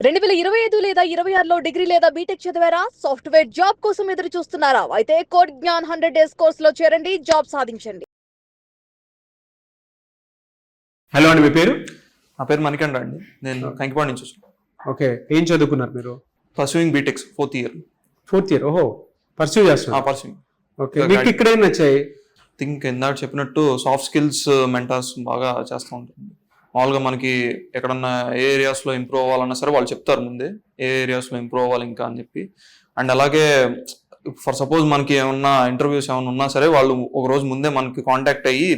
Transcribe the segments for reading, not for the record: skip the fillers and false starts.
2025 లేదా 26లో డిగ్రీ లేదా బీటెక్ చదివారా? సాఫ్ట్వేర్ జాబ్ కోసం ఎదురు చూస్తున్నారా? అయితే కోడ్ జ్ఞాన్ 100 డేస్ కోర్సులో చేరండి, జాబ్ సాధించండి. హలో అండి, మీ పేరు? నా పేరు మణికంఠ అండి. నేను కంకిపాడు నుంచి వచ్చాను. ఓకే, ఏం చదువుకున్నారు మీరు? Pursuing BTechs 4th year. Fourth year. ఓహో, పర్సూ చేస్తున్నారు. పర్సూయింగ్. ఓకే, మీకు ఇక్కడ ఏం నచ్చాయి? థింక్ ఇందాక చెప్పినట్టు సాఫ్ట్ స్కిల్స్ మెంటర్స్ బాగా చేస్తూ ఉంటుంది. మామూలుగా మనకి ఎక్కడన్నా ఏ ఏరియాస్లో ఇంప్రూవ్ అవ్వాలన్నా సరే వాళ్ళు చెప్తారు ముందే ఏ ఏరియాస్లో ఇంప్రూవ్ అవ్వాలి ఇంకా అని చెప్పి. అండ్ అలాగే ఫర్ సపోజ్ మనకి ఏమన్నా ఇంటర్వ్యూస్ ఏమైనా ఉన్నా సరే వాళ్ళు ఒక రోజు ముందే మనకి కాంటాక్ట్ అయ్యి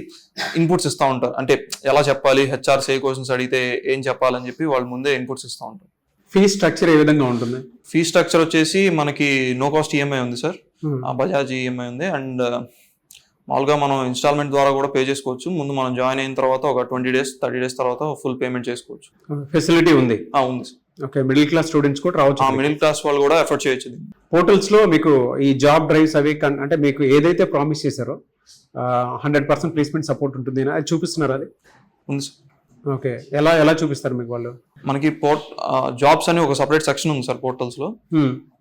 ఇన్పుట్స్ ఇస్తూ ఉంటారు. అంటే ఎలా చెప్పాలి, హెచ్ఆర్స్ ఏ క్వశ్చన్స్ అడిగితే ఏం చెప్పాలని చెప్పి వాళ్ళు ముందే ఇన్పుట్స్ ఇస్తూ ఉంటారు. ఫీ స్ట్రక్చర్ ఏ విధంగా ఉంటుంది? ఫీ స్ట్రక్చర్ వచ్చేసి మనకి నో కాస్ట్ ఈఎంఐ ఉంది సార్. బజాజ్ ఈఎంఐ ఉంది. అండ్ మామూలుగా మనం ఇన్స్టాల్మెంట్ ద్వారా కూడా పే చేసుకోవచ్చు. ముందు మనం జాయిన్ అయిన తర్వాత ఒక 20 days 30 days తర్వాత ఫుల్ పేమెంట్ చేసుకోవచ్చు. ఫెసిలిటీ ఉంది? ఉంది. ఓకే, మిడిల్ క్లాస్ స్టూడెంట్స్ కూడా రావచ్చు. మిడిల్ క్లాస్ వాళ్ళు కూడా ఎఫర్ట్ చేయొచ్చు. పోర్టల్స్ లో మీకు ఈ జాబ్ డ్రైవ్స్ అవి అంటే మీకు ఏదైతే ప్రామిస్ చేశారో 100% ప్లేస్మెంట్ సపోర్ట్ ఉంటుంది అది చూపిస్తున్నారు? అది ఉంది సార్. ఓకే, ఎలా చూపిస్తారు మీకు వాళ్ళు? మనకి జాబ్స్ అని ఒక సపరేట్ సెక్షన్ ఉంది సార్ పోర్టల్స్ లో.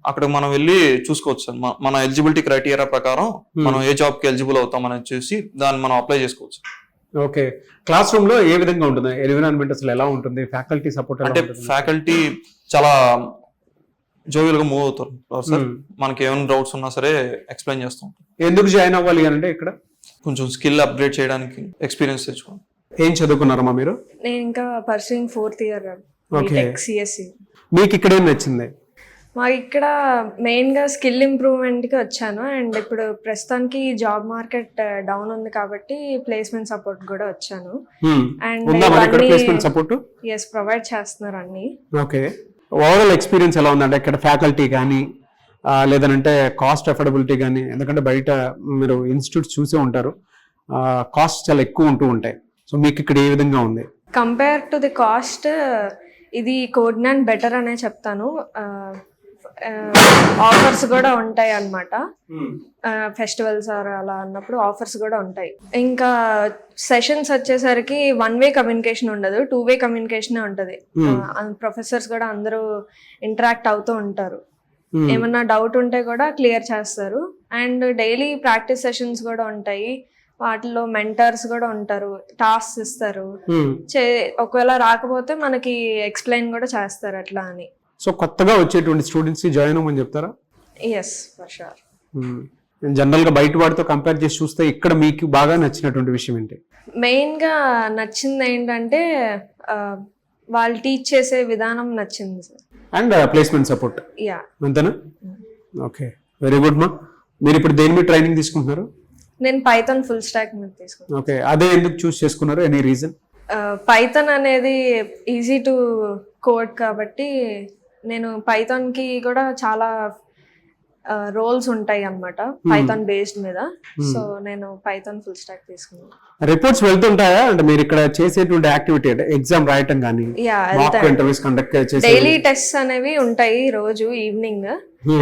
అక్కడ మనం వెళ్ళి చూసుకోవచ్చు సార్. మన ఎలిజిబిలిటీ క్రైటీరియా ప్రకారం మనం ఏ జాబ్ కి ఎలిజిబుల్ అవుతాం అని చూసి దాన్ని మనం అప్లై చేసుకోవచ్చు. ఓకే, క్లాస్ రూమ్ లో ఏ విధంగా ఉంటుంది? ఎన్విరాన్మెంట్ అసలు ఎలా ఉంటుంది? ఫ్యాకల్టీ సపోర్ట్ అంటే ఫ్యాకల్టీ చాలా జోవియల్ గా మూవ్ అవుతారు సార్. మనకి ఏమైనా డౌట్స్ ఉన్నా సరే ఎక్స్ప్లెయిన్ చేస్తాం. ఎందుకు జాయిన్ అవ్వాలి అంటే ఇక్కడ కొంచెం స్కిల్ అప్గ్రేడ్ చేయడానికి, ఎక్స్పీరియన్స్ తెచ్చుకోండి. ఏం చదువుకున్నారమ్మా మీరు? నేను ఇంకా పర్సూయింగ్ 4th year సిఎస్సి. మీకు ఇక్కడ ఏం నచ్చింది? మాకు ఇక్కడ మెయిన్ గా స్కిల్ ఇంప్రూవ్మెంట్ కి వచ్చాను. అండ్ ఇప్పుడు ప్రస్తుతానికి జాబ్ మార్కెట్ డౌన్ ఉంది కాబట్టి ప్లేస్మెంట్ సపోర్ట్ కూడా వచ్చాను. అండ్ ఎస్, ప్రొవైడ్ చేస్తున్నారు అన్ని. ఓకే, ఓవరాల్ ఎక్స్పీరియన్స్ ఎలా ఉందంటే ఇక్కడ ఫ్యాకల్టీ కానీ లేదంటే కాస్ట్ అఫోర్డబిలిటీ కానీ? ఎందుకంటే బయట మీరు ఇన్స్టిట్యూట్స్ చూసే ఉంటారు, కాస్ట్ చాలా ఎక్కువ ఉంటూ ఉంటాయి. సో మీకు ఇక్కడ ఏ విధంగా ఉంది? కంపేర్ టు ది కాస్ట్ ఇది కోడ్ జ్ఞాన్ బెటర్ అనే చెప్తాను. ఆఫర్స్ కూడా ఉంటాయి అన్నమాట. ఫెస్టివల్స్ అలా అన్నప్పుడు ఆఫర్స్ కూడా ఉంటాయి. ఇంకా సెషన్స్ వచ్చేసరికి 1-way కమ్యూనికేషన్ ఉండదు, 2-way కమ్యూనికేషన్ ఉంటుంది. ప్రొఫెసర్స్ కూడా అందరూ ఇంటరాక్ట్ అవుతూ ఉంటారు. ఏమన్నా డౌట్ ఉంటే కూడా క్లియర్ చేస్తారు. అండ్ డైలీ ప్రాక్టీస్ సెషన్స్ కూడా ఉంటాయి. వాటిలో మెంటర్స్ కూడా ఉంటారు, టాస్క్ ఇస్తారు. ఒకవేళ రాకపోతే మనకి ఎక్స్ప్లెయిన్ కూడా చేస్తారు అట్లా అని. సో కొత్తగా వచ్చేటువంటి స్టూడెంట్స్ జాయిన్ అవ్వమని చెప్తారా? Yes, for sure. జనరల్ గా బయట వాటితో కంపేర్ చేసి చూస్తే ఇక్కడ మీకు బాగా నచ్చినటువంటి విషయం ఏంటి? మెయిన్ గా నచ్చింది ఏంటంటే వాళ్ళు టీచ్ చేసే విధానం నచ్చింది sir. And placement support. Yeah, అంతేనా? ఓకే, వెరీ గుడ్ మా. మీరు ఇప్పుడు దేని మీద ట్రైనింగ్ తీసుకుంటున్నారు? నేను పైథాన్ ఫుల్ స్టాక్ మీద తీసుకున్నాను. ఓకే, అదే ఎందుకు చూస్ చేసుకున్నారు? Any reason? పైథాన్ అనేది ఈజీ టు కోడ్ కాబట్టి నేను పైథాన్ కి కూడా చాలా రోల్స్ ఉంటాయి అన్నమాట పైథాన్ బేస్డ్ మీద. సో నేను పైథాన్ ఫుల్ స్టాక్ తీసుకున్నాను. రిపోర్ట్స్ వెళ్తుంటాయా అంటే మీరు ఇక్కడ చేసేటువంటి యాక్టివిటీ అంటే ఎగ్జామ్ రాయటం కానీ ఇంటర్వ్యూస్ కండక్ట్ చేసే డైలీ టెస్ట్ అనేవి ఉంటాయి రోజు ఈవినింగ్.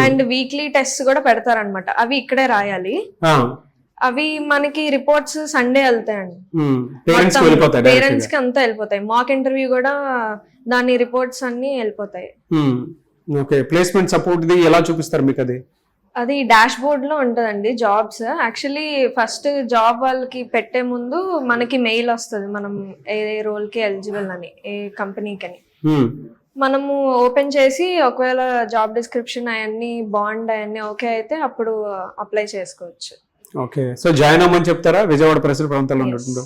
అండ్ వీక్లీ టెస్ట్ కూడా పెడతారనమాట. అవి ఇక్కడే రాయాలి. అవి మనకి రిపోర్ట్స్ సండే వెళ్తాయండి. పేరెంట్స్ కి అంతా వెళ్ళిపోతాయి. మాక్ ఇంటర్వ్యూ కూడా దాని రిపోర్ట్స్ అన్ని వెళ్ళిపోతాయి. ఓకే, ప్లేస్మెంట్ సపోర్ట్ ది ఎలా చూపిస్తారు మీకు? అది డాష్ బోర్డ్ లో ఉంటదండి జాబ్స్. యాక్చువల్లీ ఫస్ట్ జాబ్ వాళ్ళకి పెట్టే ముందు మనకి మెయిల్ వస్తుంది, మనం ఏ రోల్ కి ఎలిజిబుల్ అని, ఏ కంపెనీకి అని. మనము ఓపెన్ చేసి ఒకవేళ జాబ్ డిస్క్రిప్షన్ అవన్నీ బాండ్ అవన్నీ ఓకే అయితే అప్పుడు అప్లై చేసుకోవచ్చు. ఓకే, సో జాయిన్ అవ్వమని చెప్తారా? విజయవాడ పరిసర ప్రాంతాల్లో ఉంటుందో?